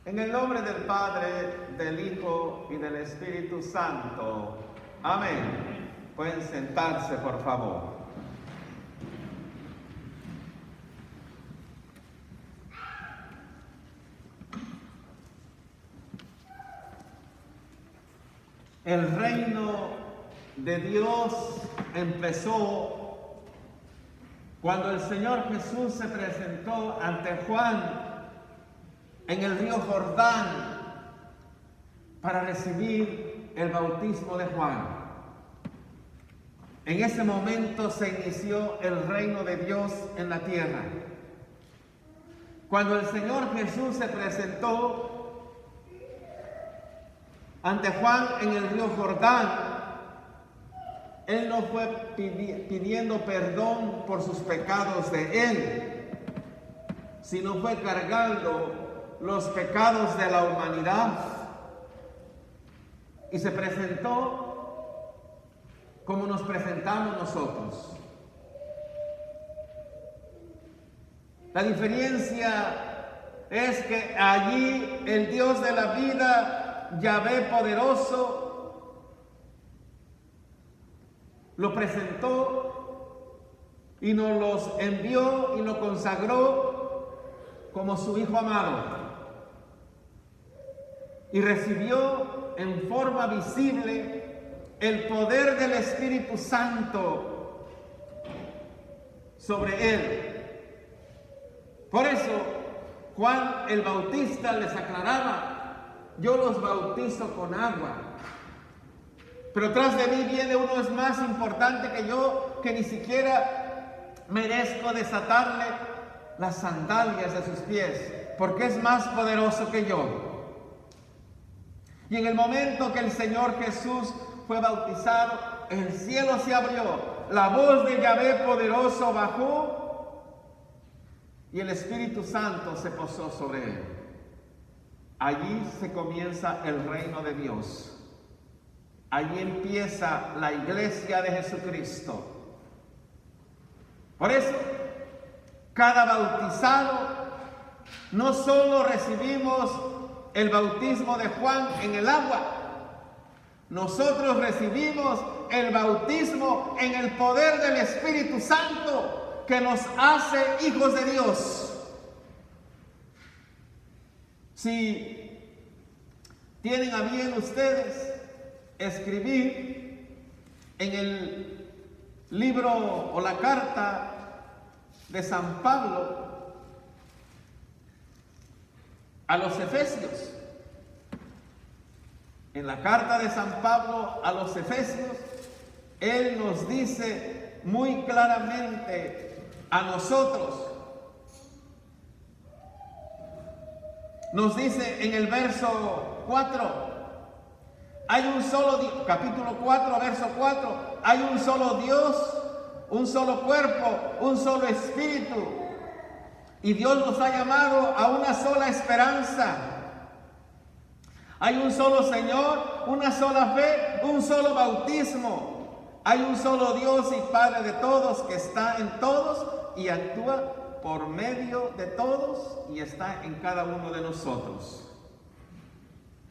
En el nombre del Padre, del Hijo y del Espíritu Santo. Amén. Pueden sentarse, por favor. El reino de Dios empezó cuando el Señor Jesús se presentó ante Juan en el río Jordán para recibir el bautismo de Juan. En ese momento se inició el reino de Dios en la tierra. Cuando el Señor Jesús se presentó ante Juan en el río Jordán, Él no fue pidiendo perdón por sus pecados de Él, sino fue cargando los pecados de la humanidad. Y se presentó como nos presentamos nosotros. La diferencia es que allí el Dios de la vida, Yahvé poderoso, lo presentó y nos los envió y lo consagró como su Hijo amado. Y recibió en forma visible el poder del Espíritu Santo sobre él. Por eso Juan el Bautista les aclaraba: yo los bautizo con agua, pero tras de mí viene uno es más importante que yo, que ni siquiera merezco desatarle las sandalias de sus pies, porque es más poderoso que yo. Y en el momento que el Señor Jesús fue bautizado, el cielo se abrió, la voz de Yahvé poderoso bajó y el Espíritu Santo se posó sobre él. Allí se comienza el reino de Dios. Allí empieza la iglesia de Jesucristo. Por eso, cada bautizado no solo recibimos el bautismo de Juan en el agua, nosotros recibimos el bautismo en el poder del Espíritu Santo que nos hace hijos de Dios. Si tienen a bien ustedes escribir en el libro o la carta de San Pablo a los Efesios, en la carta de San Pablo a los Efesios, él nos dice muy claramente a nosotros, nos dice en el verso 4, hay un solo, capítulo 4, verso 4, hay un solo Dios, un solo cuerpo, un solo espíritu. Y Dios nos ha llamado a una sola esperanza. Hay un solo Señor, una sola fe, un solo bautismo. Hay un solo Dios y Padre de todos, que está en todos y actúa por medio de todos y está en cada uno de nosotros.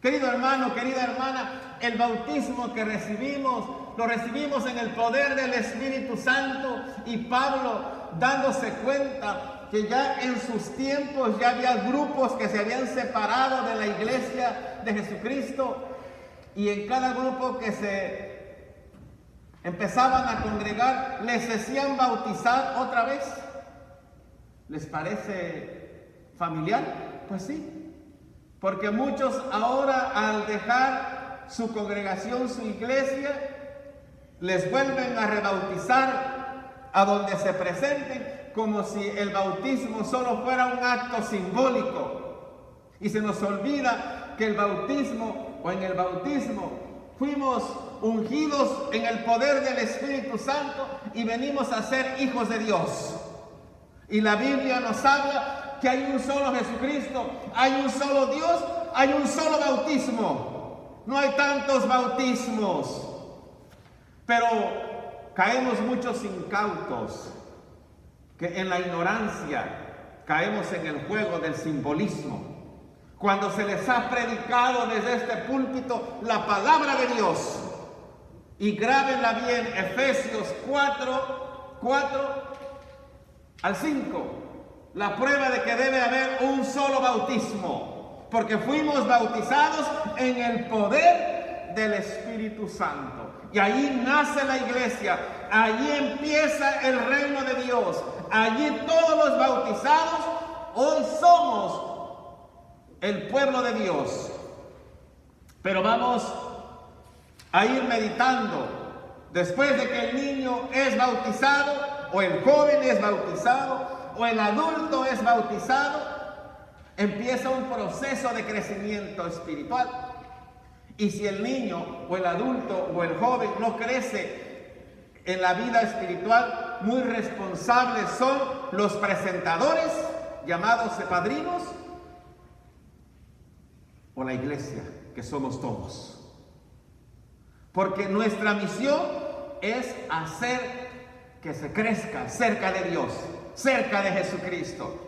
Querido hermano, querida hermana, el bautismo que recibimos, lo recibimos en el poder del Espíritu Santo. Y Pablo, dándose cuenta que ya en sus tiempos ya había grupos que se habían separado de la iglesia de Jesucristo, y en cada grupo que se empezaban a congregar les hacían bautizar otra vez. ¿Les parece familiar? Pues sí, porque muchos ahora, al dejar su congregación, su iglesia, les vuelven a rebautizar a donde se presenten, como si el bautismo solo fuera un acto simbólico. Y se nos olvida que el bautismo, o en el bautismo, fuimos ungidos en el poder del Espíritu Santo y venimos a ser hijos de Dios. Y la Biblia nos habla que hay un solo Jesucristo, hay un solo Dios, hay un solo bautismo. No hay tantos bautismos. Pero caemos muchos incautos, que en la ignorancia caemos en el juego del simbolismo. cuando se les ha predicado desde este púlpito la palabra de Dios. Y grábenla bien, Efesios 4 al 5. La prueba de que debe haber un solo bautismo, porque fuimos bautizados en el poder del Espíritu Santo. Y ahí nace la iglesia, allí empieza el reino de Dios. Allí todos los bautizados hoy somos el pueblo de Dios. Pero vamos a ir meditando. Después de que el niño es bautizado, o el joven es bautizado, o el adulto es bautizado, empieza un proceso de crecimiento espiritual. Y si el niño, o el adulto, o el joven no crece en la vida espiritual, muy responsables son los presentadores, llamados padrinos, o la iglesia, que somos todos. Porque nuestra misión es hacer que se crezca cerca de Dios, cerca de Jesucristo.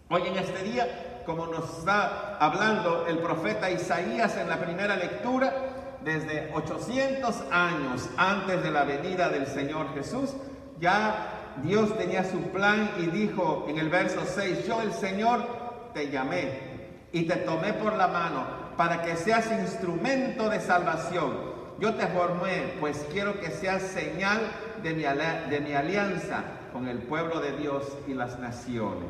Hoy en este día, como nos está hablando el profeta Isaías en la primera lectura, desde 800 años antes de la venida del Señor Jesús, ya Dios tenía su plan y dijo en el verso 6, yo el Señor te llamé y te tomé por la mano para que seas instrumento de salvación. Yo te formé, pues quiero que seas señal de mi alianza con el pueblo de Dios y las naciones.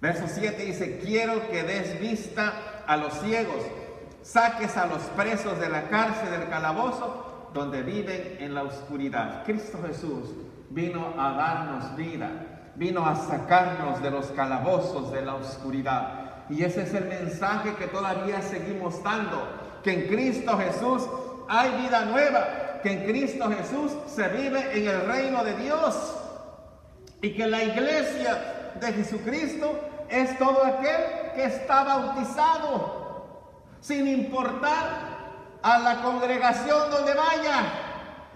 Verso 7 dice, quiero que des vista a los ciegos, saques a los presos de la cárcel del calabozo, donde viven en la oscuridad. Cristo Jesús vino a darnos vida, vino a sacarnos de los calabozos de la oscuridad. Y ese es el mensaje que todavía seguimos dando, que en Cristo Jesús hay vida nueva, que en Cristo Jesús se vive en el reino de Dios, y que la iglesia de Jesucristo es todo aquel que está bautizado, sin importar a la congregación donde vaya,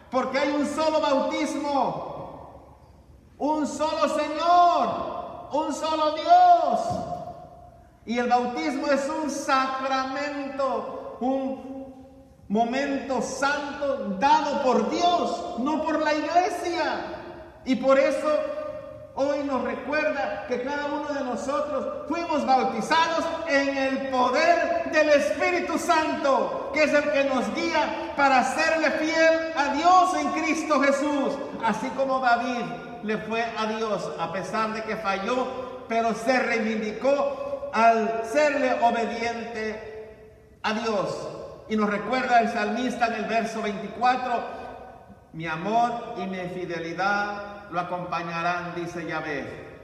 porque hay un solo bautismo, un solo Señor, un solo Dios. Y el bautismo es un sacramento, un momento santo dado por Dios, no por la iglesia. Y por eso hoy nos recuerda que cada uno de nosotros fuimos bautizados en el poder del Espíritu Santo, que es el que nos guía para serle fiel a Dios en Cristo Jesús. Así como David le fue a Dios a pesar de que falló, pero se reivindicó al serle obediente a Dios. Y nos recuerda el salmista en el verso 24, mi amor y mi fidelidad lo acompañarán, dice Yahvé.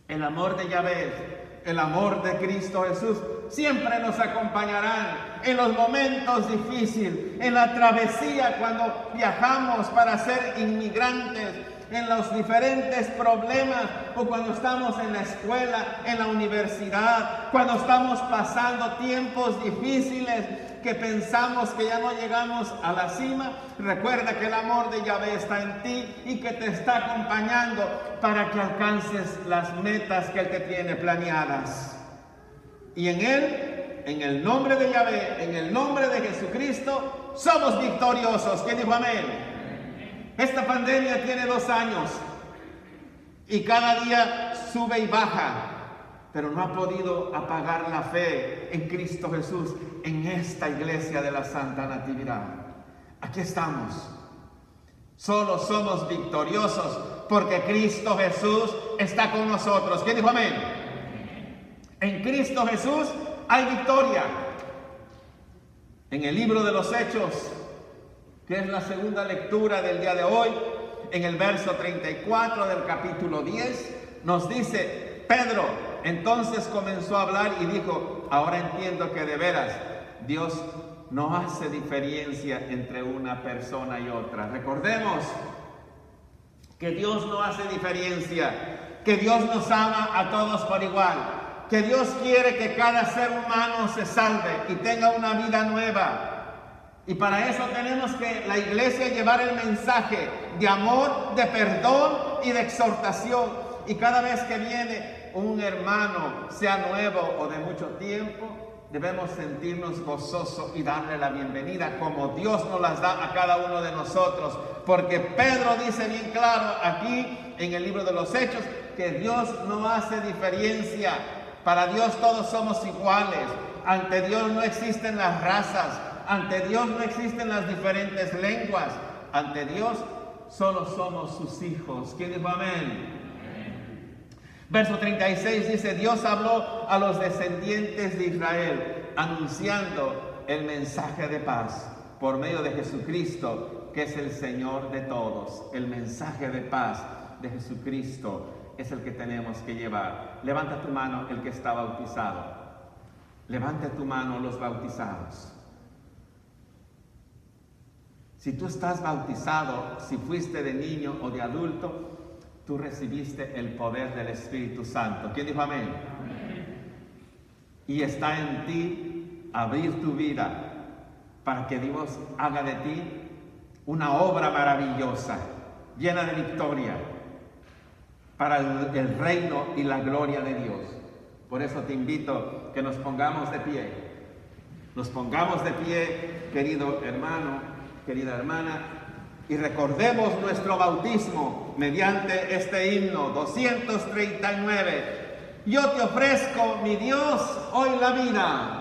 El amor de Yahvé, el amor de Cristo Jesús, siempre nos acompañarán en los momentos difíciles, en la travesía cuando viajamos para ser inmigrantes, en los diferentes problemas, o cuando estamos en la escuela, en la universidad, cuando estamos pasando tiempos difíciles que pensamos que ya no llegamos a la cima. Recuerda que el amor de Yahvé está en ti y que te está acompañando para que alcances las metas que Él te tiene planeadas. Y en Él, en el nombre de Yahvé, en el nombre de Jesucristo, somos victoriosos. ¿Quién dijo amén? Esta pandemia tiene 2 años y cada día sube y baja, pero no ha podido apagar la fe en Cristo Jesús, en esta iglesia de la Santa Natividad. Aquí estamos. Solo somos victoriosos porque Cristo Jesús está con nosotros. ¿Quién dijo amén? En Cristo Jesús hay victoria. En el libro de los Hechos, que es la segunda lectura del día de hoy, en el verso 34 del capítulo 10, nos dice, Pedro entonces comenzó a hablar y dijo, ahora entiendo que de veras Dios no hace diferencia entre una persona y otra. Recordemos que Dios no hace diferencia, que Dios nos ama a todos por igual, que Dios quiere que cada ser humano se salve y tenga una vida nueva. Y para eso tenemos que la iglesia llevar el mensaje de amor, de perdón y de exhortación. Y cada vez que viene un hermano, sea nuevo o de mucho tiempo, debemos sentirnos gozosos y darle la bienvenida como Dios nos las da a cada uno de nosotros. Porque Pedro dice bien claro aquí en el libro de los Hechos que Dios no hace diferencia. Para Dios todos somos iguales. Ante Dios no existen las razas. Ante Dios no existen las diferentes lenguas. Ante Dios solo somos sus hijos. ¿Quién dijo amén? Verso 36 dice, Dios habló a los descendientes de Israel, anunciando el mensaje de paz por medio de Jesucristo, que es el Señor de todos. El mensaje de paz de Jesucristo es el que tenemos que llevar. Levanta tu mano el que está bautizado. Levanta tu mano los bautizados. Si tú estás bautizado, si fuiste de niño o de adulto, tú recibiste el poder del Espíritu Santo. ¿Quién dijo amén? Amén. Y está en ti abrir tu vida para que Dios haga de ti una obra maravillosa, llena de victoria, para el reino y la gloria de Dios. Por eso te invito que nos pongamos de pie. Nos pongamos de pie, querido hermano, querida hermana, y recordemos nuestro bautismo mediante este himno 239. Yo te ofrezco, mi Dios, hoy la vida.